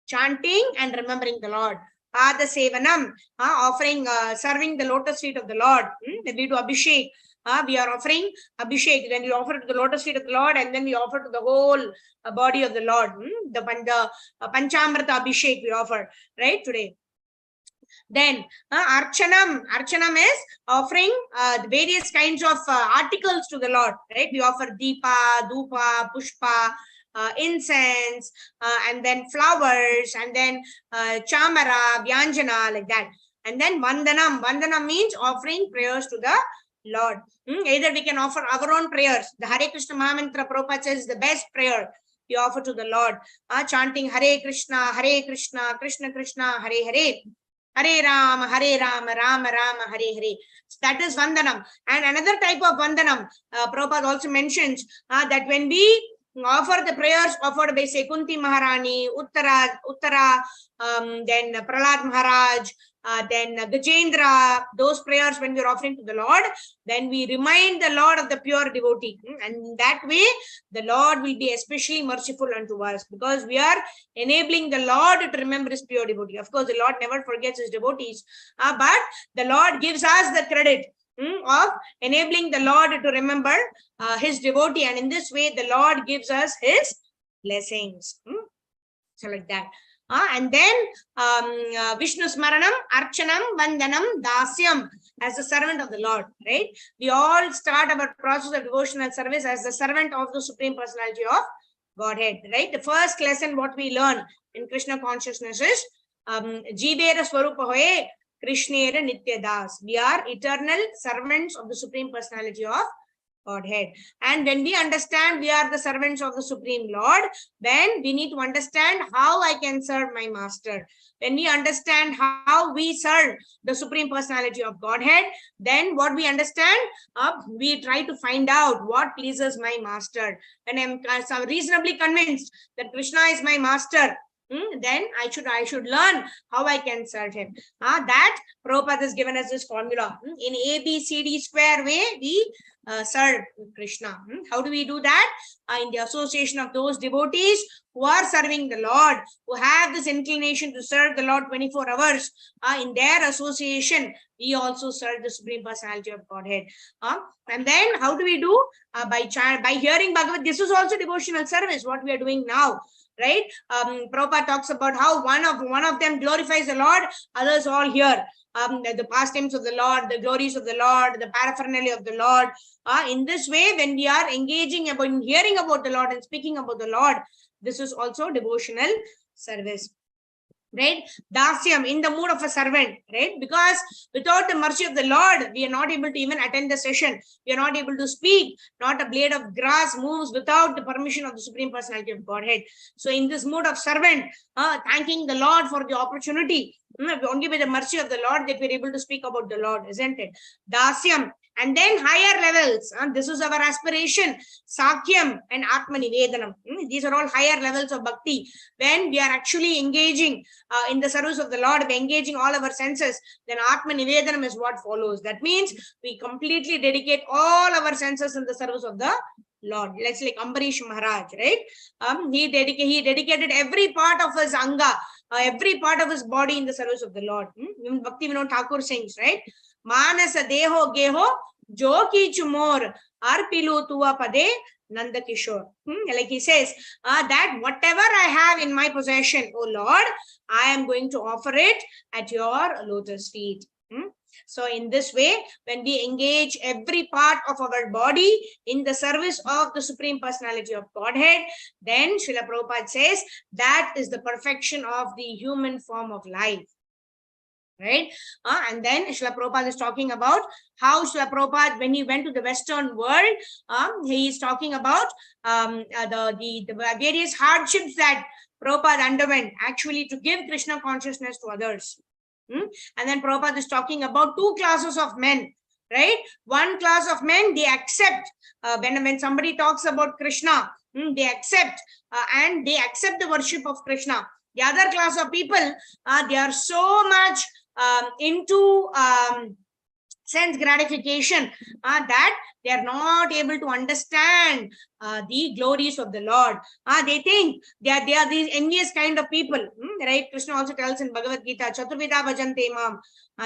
chanting, and remembering the Lord. Pada Sevanam, offering, serving the lotus feet of the Lord. Then we do Abhishek. we are offering Abhishek. Then we offer to the lotus feet of the Lord, and then we offer to the whole body of the Lord. The Panchamrita Abhishek we offer, right, today. Then Archanam is offering various kinds of articles to the Lord, right? We offer Deepa, Dhupa, Pushpa, incense, and then flowers, and then Chamara, Vyanjana, like that. And then Vandanam means offering prayers to the Lord. Either we can offer our own prayers. The Hare Krishna Mahamantra, Prabhupada says, the best prayer we offer to the Lord, chanting Hare Krishna, Krishna Krishna, Hare Hare. Hare Rama, Rama Rama, Hare Hare. So that is Vandanam. And another type of Vandanam, Prabhupada also mentions that when we offer the prayers offered by Kunti Maharani, Uttara, then Prahlad Maharaj, then Gajendra, those prayers when we are offering to the Lord, then we remind the Lord of the pure devotee. And that way, the Lord will be especially merciful unto us, because we are enabling the Lord to remember his pure devotee. Of course, the Lord never forgets his devotees, but the Lord gives us the credit of enabling the Lord to remember his devotee. And in this way, the Lord gives us his blessings. So like that. And then Vishnu Smaranam, Archanam, Vandanam, Dasyam, as the servant of the Lord, right? We all start our process of devotional service as the servant of the Supreme Personality of Godhead, right? The first lesson what we learn in Krishna consciousness is Jivera Swarupa Hoye Krishnera Nitya Das. We are eternal servants of the Supreme Personality of Godhead. And when we understand we are the servants of the Supreme Lord, then we need to understand how I can serve my master. When we understand how we serve the Supreme Personality of Godhead, then what we understand, we try to find out what pleases my master. When I'm reasonably convinced that Krishna is my master, then I should learn how I can serve him. That Prabhupada has given us this formula. In ABCD square way, we serve Krishna. How do we do that? In the association of those devotees who are serving the Lord, who have this inclination to serve the Lord 24 hours. In their association, we also serve the Supreme Personality of Godhead. And then how do we do? By hearing Bhagavad. This is also devotional service, what we are doing now. Right? Prabhupada talks about how one of them glorifies the Lord, others all hear the pastimes of the Lord, the glories of the Lord, the paraphernalia of the Lord. In this way, when we are engaging about hearing about the Lord and speaking about the Lord, this is also devotional service. Right? Dasyam, in the mood of a servant, right? Because without the mercy of the Lord, we are not able to even attend the session. We are not able to speak. Not a blade of grass moves without the permission of the Supreme Personality of Godhead. So in this mood of servant, thanking the Lord for the opportunity, only by the mercy of the Lord that we are able to speak about the Lord, isn't it? Dasyam. And then higher levels. This is our aspiration. Sakyam and Atma Nivedanam. These are all higher levels of bhakti. When we are actually engaging in the service of the Lord, we're engaging all our senses, then Atma Nivedanam is what follows. That means we completely dedicate all our senses in the service of the Lord. Let's like Ambarish Maharaj, right? He dedicated every part of his anga, every part of his body in the service of the Lord. Bhakti Vinod Thakur sings, right? Manasa deho geho jo kichu mor arpilu tuva pade Nanda Kishore. Like he says, that whatever I have in my possession, oh Lord, I am going to offer it at your lotus feet. So in this way, when we engage every part of our body in the service of the Supreme Personality of Godhead, then Srila Prabhupada says that is the perfection of the human form of life. Right? And then Srila Prabhupada is talking about how Srila Prabhupada, when he went to the Western world, he is talking about the various hardships that Prabhupada underwent actually to give Krishna consciousness to others. And then Prabhupada is talking about two classes of men. Right? One class of men, they accept when somebody talks about Krishna, they accept and they accept the worship of Krishna. The other class of people, they are so much into sense gratification, that they are not able to understand the glories of the Lord. They think they are these envious kind of people, right? Krishna also tells in Bhagavad Gita, Chaturvida bhajante mam,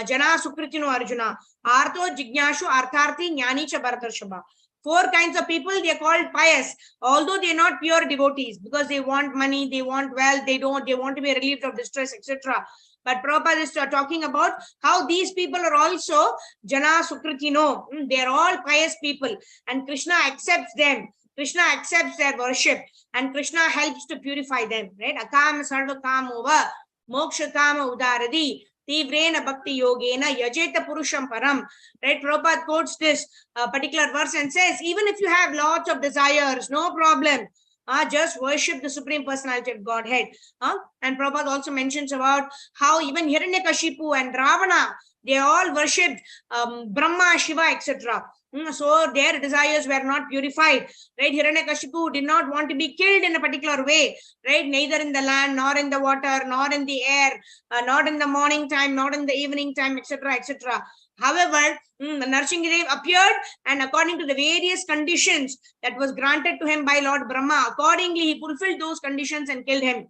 jana sukritino arjuna, artho jignashu artharthi jnani cha bharatarshaba. 4 kinds of people, they are called pious, although they are not pure devotees, because they want money, they want wealth, they want to be relieved of distress, etc. But Prabhupada is talking about how these people are also Jana Sukritino. They are all pious people, and Krishna accepts them. Krishna accepts their worship, and Krishna helps to purify them. Right? Akam sarva kamova moksha kama udaradi tivrena bhakti yogena yajeta purusham param. Right? Prabhupada quotes this particular verse and says, even if you have lots of desires, no problem. Just worship the Supreme Personality of Godhead. And Prabhupada also mentions about how even Hiranyakashipu and Ravana, they all worshipped Brahma, Shiva, etc. So their desires were not purified. Right? Hiranyakashipu did not want to be killed in a particular way. Right? Neither in the land, nor in the water, nor in the air, not in the morning time, not in the evening time, etc., etc. However, Narsingadev appeared, and according to the various conditions that was granted to him by Lord Brahma, accordingly he fulfilled those conditions and killed him.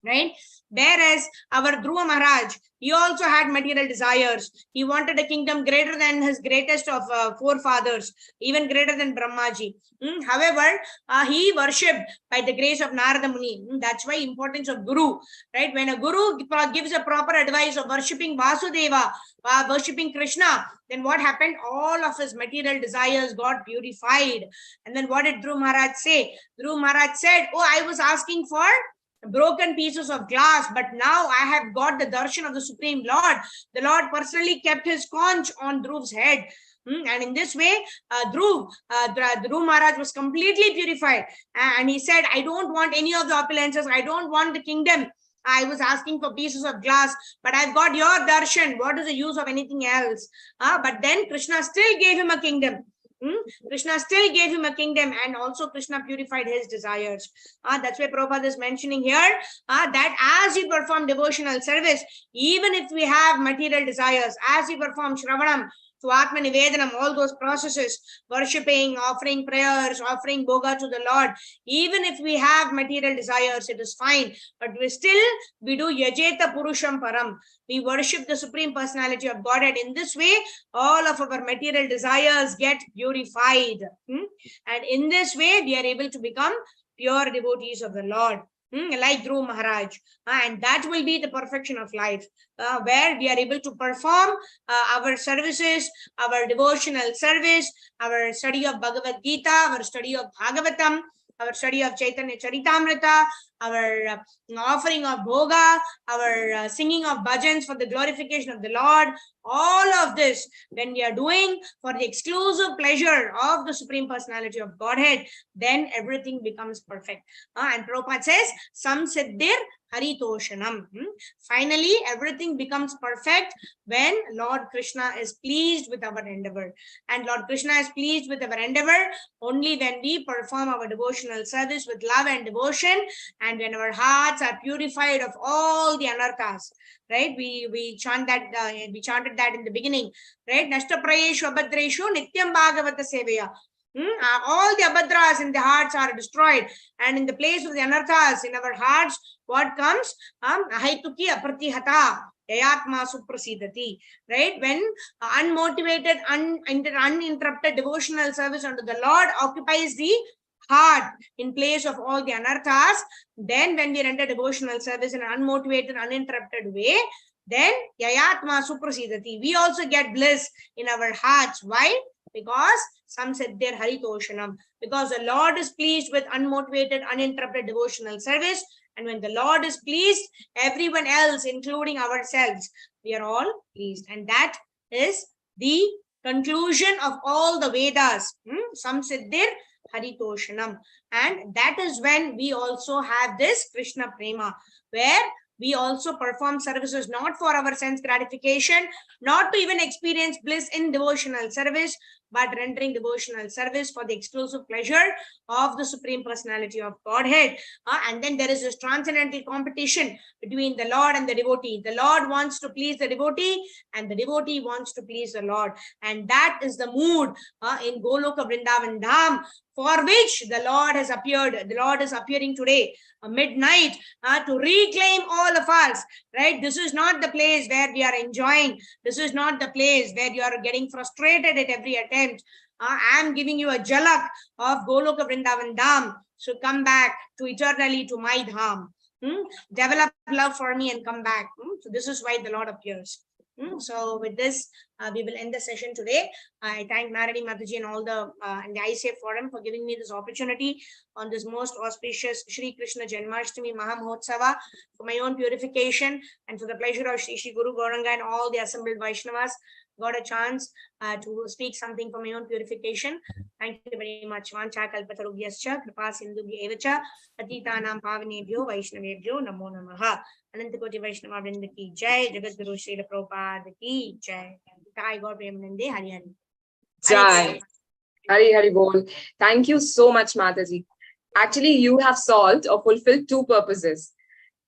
Right? Whereas our Dhruva Maharaj, he also had material desires. He wanted a kingdom greater than his greatest of forefathers, even greater than Brahmaji. However, he worshipped by the grace of Narada Muni. That's why importance of Guru. Right? When a Guru gives a proper advice of worshipping Vasudeva, worshipping Krishna, then what happened? All of his material desires got purified. And then what did Dhruva Maharaj say? Dhruva Maharaj said, oh, I was asking for broken pieces of glass, but now I have got the darshan of the Supreme Lord. The Lord personally kept his conch on Dhruva's head. And in this way, Dhruva Maharaj was completely purified. And he said, I don't want any of the opulences. I don't want the kingdom. I was asking for pieces of glass, but I've got your darshan. What is the use of anything else? But then Krishna still gave him a kingdom. Krishna still gave him a kingdom, and also Krishna purified his desires. That's why Prabhupada is mentioning here that as we perform devotional service, even if we have material desires, as we perform Shravanam, Swatma Nivedanam, all those processes, worshipping, offering prayers, offering Bhoga to the Lord, even if we have material desires, it is fine. But we do Yajeta Purusham Param. We worship the Supreme Personality of Godhead. In this way, all of our material desires get purified. And in this way, we are able to become pure devotees of the Lord. Like Dhruva Maharaj, and that will be the perfection of life, where we are able to perform our services, our devotional service, our study of Bhagavad Gita, our study of Bhagavatam, our study of Chaitanya Charitamrita, our offering of Bhoga, our singing of bhajans for the glorification of the Lord. All of this, when we are doing for the exclusive pleasure of the Supreme Personality of Godhead, then everything becomes perfect. And Prabhupada says, Samsiddhir Haritoshanam. Finally, everything becomes perfect when Lord Krishna is pleased with our endeavor. And Lord Krishna is pleased with our endeavor only when we perform our devotional service with love and devotion, and when our hearts are purified of all the anarthas. Right? We chant that. We chanted that in the beginning. Right? Nashtaprayeshu abhadreshu nityam bhagavata seveya. All the abhadras in the hearts are destroyed, and in the place of the anarthas in our hearts, what comes? Ahaituki apratihata yayatma suprasidati. Right? When unmotivated, uninterrupted devotional service unto the Lord occupies the heart in place of all the anarthas, then when we render devotional service in an unmotivated, uninterrupted way, then yayatma suprasidati, we also get bliss in our hearts. Why? Because some said their haritoshanam, because the Lord is pleased with unmotivated, uninterrupted devotional service, and when the Lord is pleased, everyone else, including ourselves, we are all pleased. And that is the conclusion of all the Vedas. Some said their Haritoshanam. And that is when we also have this Krishna Prema, where we also perform services not for our sense gratification, not to even experience bliss in devotional service, but rendering devotional service for the exclusive pleasure of the Supreme Personality of Godhead. And then there is this transcendental competition between the Lord and the devotee. The Lord wants to please the devotee, and the devotee wants to please the Lord. And that is the mood in Goloka Vrindavan Dham, for which the Lord has appeared. The Lord is appearing today, midnight, to reclaim all of us, right? This is not the place where we are enjoying. This is not the place where you are getting frustrated at every attempt. I am giving you a jalak of Goloka Vrindavan Dham. So come back to eternally to my Dham. Develop love for me and come back. So this is why the Lord appears. So with this, we will end the session today. I thank Naradi Mataji and all the and the ICF forum for giving me this opportunity on this most auspicious Shri Krishna Janmashtami Mahamotsava for my own purification and for the pleasure of Shri Guru Gauranga and all the assembled Vaishnavas. Got a chance to speak something for my own purification. Thank you very much. Vancha kalpatarubhyascha kripa sindhubhya evacha patitanam pavanebhyo vaishnavebhyo namo namaha. Anantakoti Vaishnava Vrinda ki jai. Jagat Guru Srila Prabhupada ki jai. Jai Gaur Premanande Hari Hari. Jai. Hari Hari Bol. Thank you so much, Mataji. Actually, you have solved or fulfilled two purposes.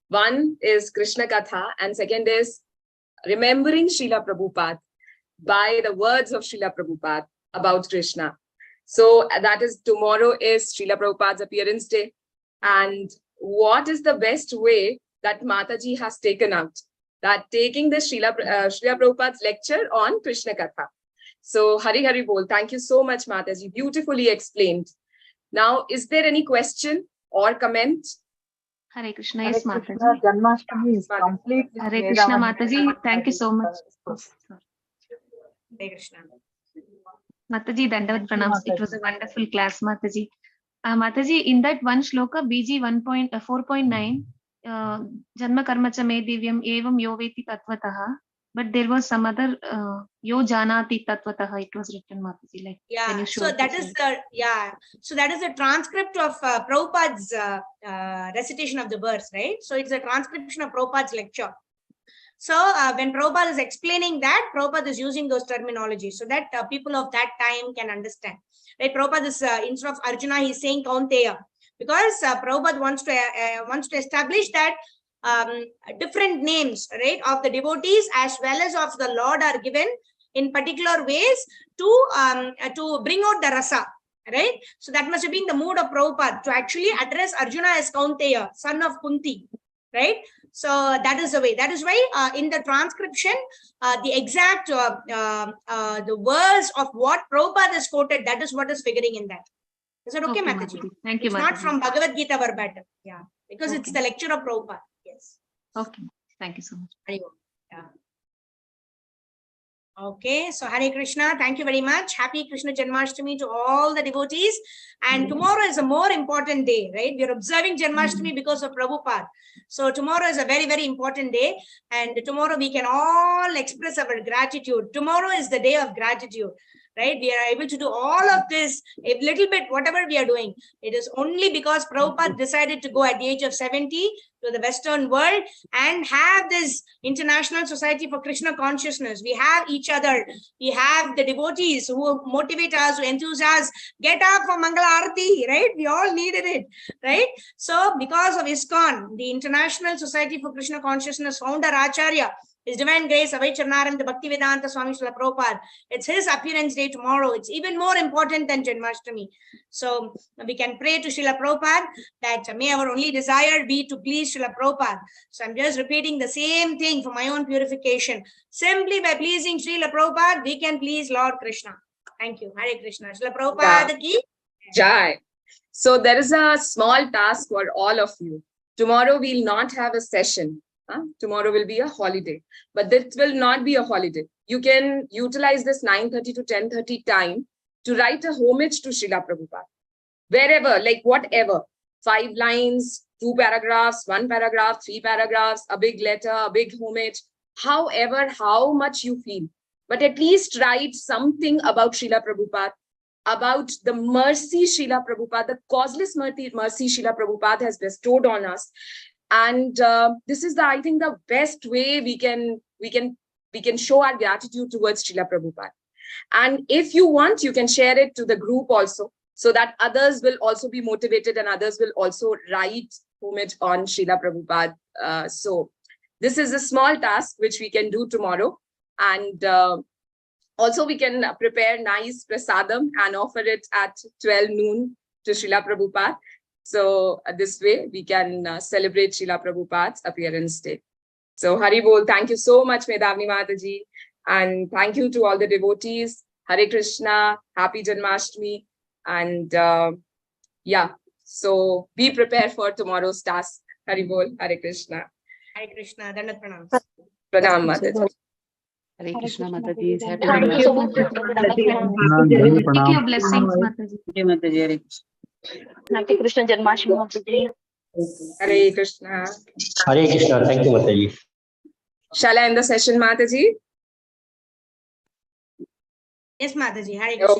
One is Krishna Katha, and second is remembering Srila Prabhupada by the words of Srila Prabhupada about Krishna. So that is, tomorrow is Srila Prabhupada's appearance day. And what is the best way that Mataji has taken out? That taking the Srila Prabhupada's lecture on Krishna Katha. So Hari Hari Bol, thank you so much, Mataji. Beautifully explained. Now, is there any question or comment? Hare Krishna, yes, Mataji. Janmashtami is complete. Hare Krishna, Mataji. Thank you so much. Hare Krishna. Mataji, Dandavat Pranams. It was a wonderful class, Mataji. Mataji, in that one shloka, BG 4.9, Janma Karma Cha Me Divyam Evam Yoveti Tatvataha. But there was some other Yo Janati Tatvataha. It was written, Mataji. Like, yeah, so that is the so that is the transcript of Prabhupada's recitation of the verse, right? So it's a transcription of Prabhupada's lecture. So when Prabhupada is explaining that, Prabhupada is using those terminologies so that people of that time can understand. Right? Prabhupada is instead of Arjuna, he's saying Kaunteya, because Prabhupada wants to establish that different names, right, of the devotees as well as of the Lord are given in particular ways to bring out the rasa. Right? So that must have been the mood of Prabhupada to actually address Arjuna as Kaunteya, son of Kunti. Right? So that is the way. That is why in the transcription, the exact the words of what Prabhupada is quoted, that is what is figuring in that. Is that okay, Mataji? Thank you, It's Mataji. not from Bhagavad Gita verbatim. Yeah, because Okay. it's the lecture of Prabhupada. Yes. Okay. Thank you so much. Yeah. Okay, so Hare Krishna, thank you very much. Happy Krishna Janmashtami to all the devotees. And tomorrow is a more important day, right? We are observing Janmashtami because of Prabhupada. So tomorrow is a very, very important day. And tomorrow we can all express our gratitude. Tomorrow is the day of gratitude, right? We are able to do all of this, a little bit, whatever we are doing. It is only because Prabhupada decided to go at the age of 70 to the Western world and have this International Society for Krishna Consciousness. We have each other. We have the devotees who motivate us, who enthuse us. Get up for Mangala Arati, right? We all needed it, right? So because of ISKCON, the International Society for Krishna Consciousness founder Acharya, His Divine Grace, Avai Charnaram, the Bhaktivedanta Swami Srila Prabhupada. It's his appearance day tomorrow. It's even more important than Janmashtami. So we can pray to Srila Prabhupada that may our only desire be to please Srila Prabhupada. So I'm just repeating the same thing for my own purification. Simply by pleasing Srila Prabhupada, we can please Lord Krishna. Thank you. Hare Krishna. Srila Prabhupada ki Jai. So there is a small task for all of you. Tomorrow we'll not have a session. Tomorrow will be a holiday, but this will not be a holiday. You can utilize this 9:30 to 10:30 time to write a homage to Srila Prabhupada. Wherever, like whatever, 5 lines, 2 paragraphs, 1 paragraph, 3 paragraphs, a big letter, a big homage, however, how much you feel. But at least write something about Srila Prabhupada, about the mercy Srila Prabhupada, the causeless mercy Srila Prabhupada has bestowed on us. And this is I think the best way we can show our gratitude towards Srila Prabhupada. And if you want, you can share it to the group also, so that others will also be motivated and others will also write homage on Srila Prabhupada. So this is a small task which we can do tomorrow. And also we can prepare nice prasadam and offer it at 12 noon to Srila Prabhupada. So this way we can celebrate Srila Prabhupada's appearance day. So Hari Bol, thank you so much, Medhavani Mataji. And thank you to all the devotees. Hare Krishna, happy Janmashtami. And yeah, so be prepared for tomorrow's task. Hari Bol, Hare Krishna. Hare Krishna, Dandavat Pranam. Pranam Mataji. Hare Krishna, Mataji. Thank you so much. Take your blessings, Mataji. Mataji. Happy Krishna Janmashtami, Mataji. Hare Krishna. Hare Krishna. Thank you, Mataji. Shall I end the session, Mataji? Yes, Mataji. Hare Krishna.